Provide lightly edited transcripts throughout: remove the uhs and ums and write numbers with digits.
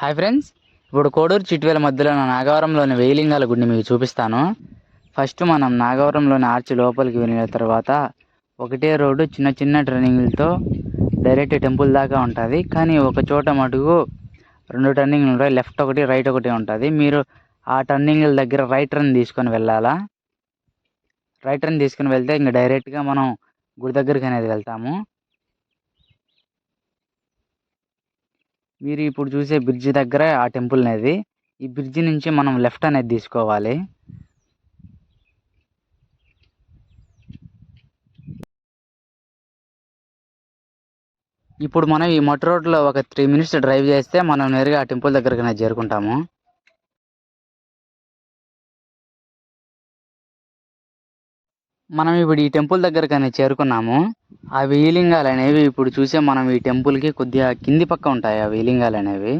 Hi friends, ఇప్పుడు కోడూరు చిట్వేల మధ్యలో ఉన్న నాగవరంలోని వేయిలింగాల గుడిని మీకు చూపిస్తాను. ఫస్ట్ మనం నాగవరంలోని ఆర్చి లోపలికి వెళ్ళిన తర్వాత ఒకటే రోడ్డు చిన్న చిన్న టర్నింగ్లతో డైరెక్ట్ టెంపుల్ దాకా ఉంటుంది. కానీ ఒక చోట మటుకు రెండు టర్నింగ్లు ఉంటాయి, లెఫ్ట్ ఒకటి రైట్ ఒకటి ఉంటుంది. మీరు ఆ టర్నింగ్ల దగ్గర రైట్ టర్న్ తీసుకొని వెళ్ళాలా. రైట్ టర్న్ తీసుకొని వెళ్తే ఇంకా డైరెక్ట్గా మనం గుడి దగ్గరికి అనేది వెళ్తాము. మీరు ఇప్పుడు చూసే బ్రిడ్జి దగ్గర ఆ టెంపుల్ అనేది. ఈ బ్రిడ్జి నుంచి మనం లెఫ్ట్ అనేది తీసుకోవాలి. ఇప్పుడు మనం ఈ మట్టి రోడ్లో ఒక 3 minutes డ్రైవ్ చేస్తే మనం నేరుగా ఆ టెంపుల్ దగ్గరికి అనేది చేరుకుంటాము. మనం ఇప్పుడు ఈ టెంపుల్ దగ్గరికి అనేది చేరుకున్నాము. ఆ వేయిలింగాలు అనేవి ఇప్పుడు చూసే మనం ఈ టెంపుల్కి కొద్దిగా కింది పక్క ఉంటాయి ఆ వేయిలింగాలు అనేవి.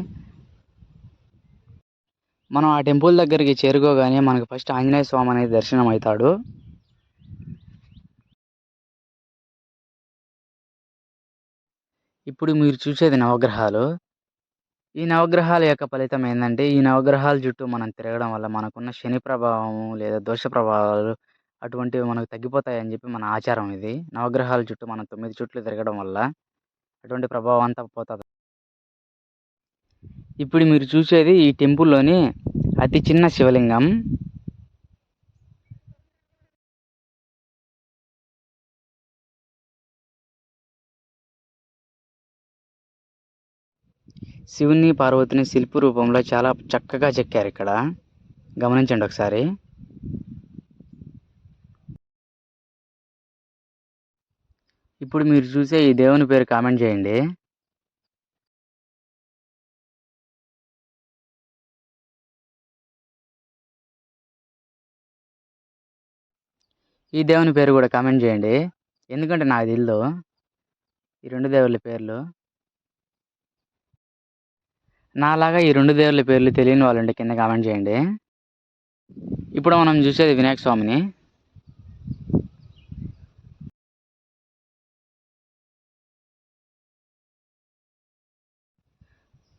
మనం ఆ టెంపుల్ దగ్గరికి చేరుకోగానే మనకు ఫస్ట్ ఆంజనేయ స్వామి అనేది దర్శనం అవుతాడు. ఇప్పుడు మీరు చూసేది నవగ్రహాలు. ఈ నవగ్రహాల యొక్క ఫలితం ఏందంటే, ఈ నవగ్రహాల చుట్టూ మనం తిరగడం వల్ల మనకున్న శని ప్రభావము లేదా దోష ప్రభావాలు అటువంటివి మనకు తగ్గిపోతాయని చెప్పి మన ఆచారం ఇది. నవగ్రహాల చుట్టూ మనం 9 చుట్లు తిరగడం వల్ల అటువంటి ప్రభావం అంతా పోతుంది. ఇప్పుడు మీరు చూసేది ఈ టెంపుల్లోని అతి చిన్న శివలింగం. శివుని పార్వతిని శిల్ప రూపంలో చాలా చక్కగా చెక్కారు ఇక్కడ. గమనించండి ఒకసారి. ఇప్పుడు మీరు చూసే ఈ దేవుని పేరు కామెంట్ చేయండి. ఈ దేవుని పేరు కూడా కామెంట్ చేయండి, ఎందుకంటే నాకు తెలియదు ఈ రెండు దేవుళ్ళ పేర్లు. నాలాగా ఈ రెండు దేవుళ్ళ పేర్లు తెలియని వాళ్ళంటే కింద కామెంట్ చేయండి. ఇప్పుడు మనం చూసేది వినాయక స్వామిని.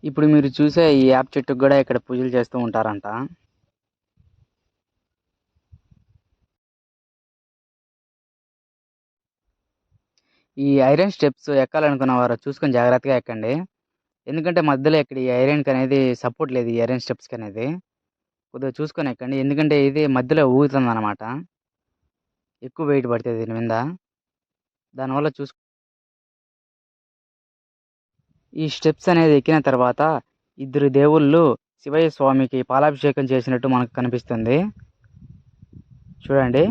ఇప్పుడు మీరు చూసే ఈ యాప్ చెట్టుకు కూడా ఇక్కడ పూజలు చేస్తూ ఉంటారంట. ఈ ఐరన్ స్టెప్స్ ఎక్కాలనుకున్న వారు చూసుకొని జాగ్రత్తగా ఎక్కండి, ఎందుకంటే మధ్యలో ఇక్కడ ఈ ఐరన్కి అనేది సపోర్ట్ లేదు. ఈ ఐరన్ స్టెప్స్కి అనేది కొద్దిగా చూసుకొని ఎక్కండి, ఎందుకంటే ఇది మధ్యలో ఊగుతుంది అనమాట. ఎక్కువ వెయిట్ పడుతుంది దీని మీద. దానివల్ల ఈ స్టెప్స్ అనేది ఎక్కిన తర్వాత ఇద్దరు దేవుళ్ళు శివయ్య స్వామికి పాలాభిషేకం చేసినట్టు మనకు కనిపిస్తుంది. చూడండి,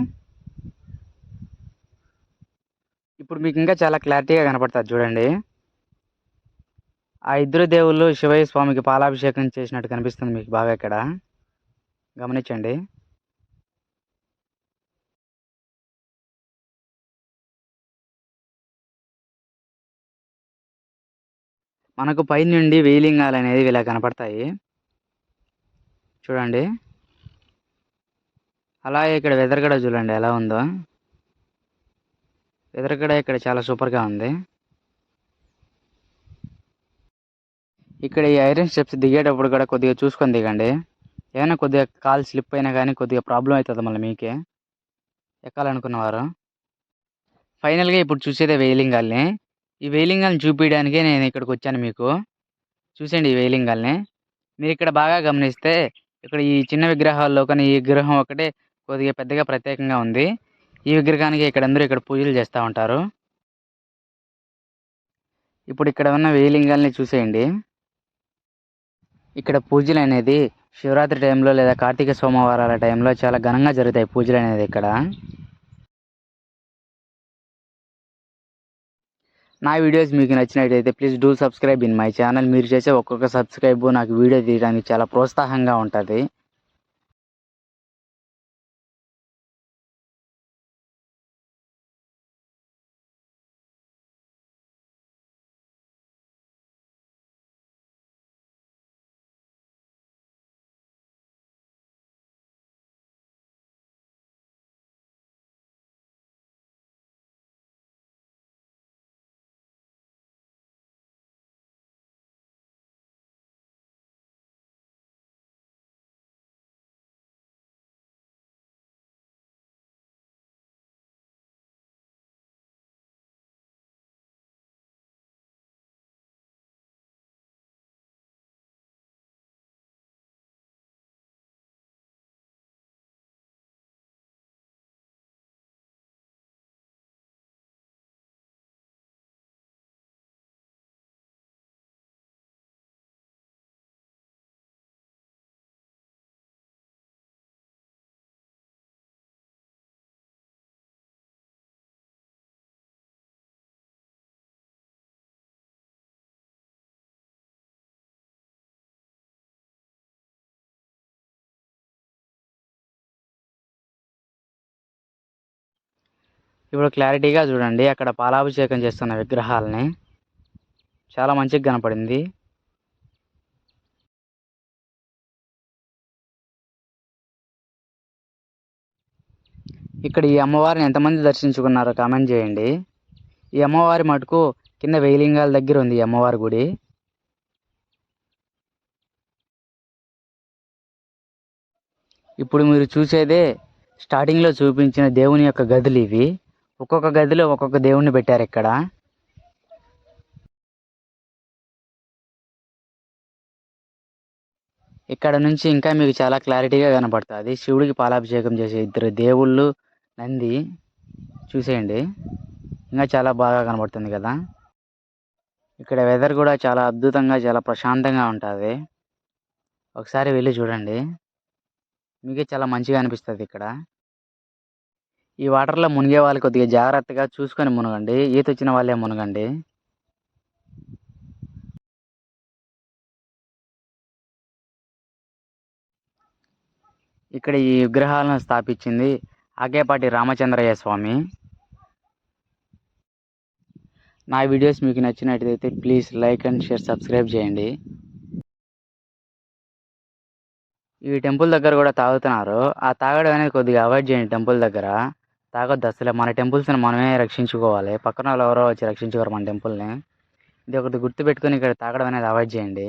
ఇప్పుడు మీకు ఇంకా చాలా క్లారిటీగా కనపడుతుంది. చూడండి, ఆ ఇద్దరు దేవుళ్ళు శివయ్య స్వామికి పాలాభిషేకం చేసినట్టు కనిపిస్తుంది మీకు బాగా ఇక్కడ. గమనించండి. మనకు పై నుండి వేయిలింగాలు అనేది ఇలా కనపడతాయి. చూడండి, అలాగే ఇక్కడ వెదర్ కూడా చూడండి ఎలా ఉందో. వెదర్ కూడా ఇక్కడ చాలా సూపర్గా ఉంది. ఇక్కడ ఈ ఐరన్ స్టెప్స్ దిగేటప్పుడు కూడా కొద్దిగా చూసుకొని దిగండి, ఏమైనా కొద్దిగా కాల్ స్లిప్ అయినా కానీ కొద్దిగా ప్రాబ్లం అవుతుంది మళ్ళీ మీకే ఎక్కాలనుకున్నవారు. ఫైనల్గా ఇప్పుడు చూసేదే వేయిలింగాల్ని. ఈ వేయిలింగాల్ని చూపించడానికే నేను ఇక్కడికి వచ్చాను మీకు. చూసేయండి ఈ వేయిలింగాల్ని. మీరు ఇక్కడ బాగా గమనిస్తే ఇక్కడ ఈ చిన్న విగ్రహాల్లో కానీ ఈ విగ్రహం ఒకటే కొద్దిగా పెద్దగా ప్రత్యేకంగా ఉంది. ఈ విగ్రహానికి ఇక్కడ అందరూ ఇక్కడ పూజలు చేస్తూ ఉంటారు. ఇప్పుడు ఇక్కడ ఉన్న వేయిలింగాల్ని చూసేయండి. ఇక్కడ పూజలు అనేది శివరాత్రి టైంలో లేదా కార్తీక సోమవారాల టైంలో చాలా ఘనంగా జరుగుతాయి పూజలు అనేది ఇక్కడ. నా వీడియోస్ మీకు నచ్చినట్టయితే please do subscribe in my channel. మీరు చేసే ఒక్కొక్క సబ్స్క్రైబ్ నాకు వీడియో తీయడానికి చాలా ప్రోత్సాహంగా ఉంటుంది. ఇప్పుడు క్లారిటీగా చూడండి, అక్కడ పాలాభిషేకం చేస్తున్న విగ్రహాలని చాలా మంచిగా కనపడింది. ఇక్కడ ఈ అమ్మవారిని ఎంతమంది దర్శించుకున్నారో కామెంట్ చేయండి. ఈ అమ్మవారి మటుకు కింద వేలింగాల దగ్గర ఉంది ఈ అమ్మవారి గుడి. ఇప్పుడు మీరు చూసేదే స్టార్టింగ్లో చూపించిన దేవుని యొక్క గదులు ఇవి. ఒక్కొక్క గదిలో ఒక్కొక్క దేవుణ్ణి పెట్టారు ఇక్కడ. ఇక్కడ నుంచి ఇంకా మీకు చాలా క్లారిటీగా కనపడుతుంది శివుడికి పాలాభిషేకం చేసే ఇద్దరు దేవుళ్ళు, నంది. చూసేయండి, ఇంకా చాలా బాగా కనబడుతుంది కదా. ఇక్కడ వెదర్ కూడా చాలా అద్భుతంగా, చాలా ప్రశాంతంగా ఉంటుంది. ఒకసారి వెళ్ళి చూడండి, మీకే చాలా మంచిగా అనిపిస్తుంది ఇక్కడ. ఈ వాటర్లో మునిగే వాళ్ళు కొద్దిగా జాగ్రత్తగా చూసుకొని మునగండి, ఈత వచ్చిన వాళ్ళే మునగండి. ఇక్కడ ఈ విగ్రహాలను స్థాపించింది ఆకేపాటి రామచంద్రయ్య స్వామి. నా వీడియోస్ మీకు నచ్చినట్లయితే please like and share, subscribe చేయండి. ఈ టెంపుల్ దగ్గర కూడా తాగుతున్నారు. ఆ తాగడం అనేది కొద్దిగా అవాయిడ్ చేయండి. టెంపుల్ దగ్గర తాగొద్దు అసలే. మన టెంపుల్స్ని మనమే రక్షించుకోవాలి, పక్కన వాళ్ళు ఎవరో వచ్చి రక్షించుకోరు మన టెంపుల్ని. ఇది ఒకటి గుర్తుపెట్టుకొని ఇక్కడ తాగడం అనేది అవాయిడ్ చేయండి.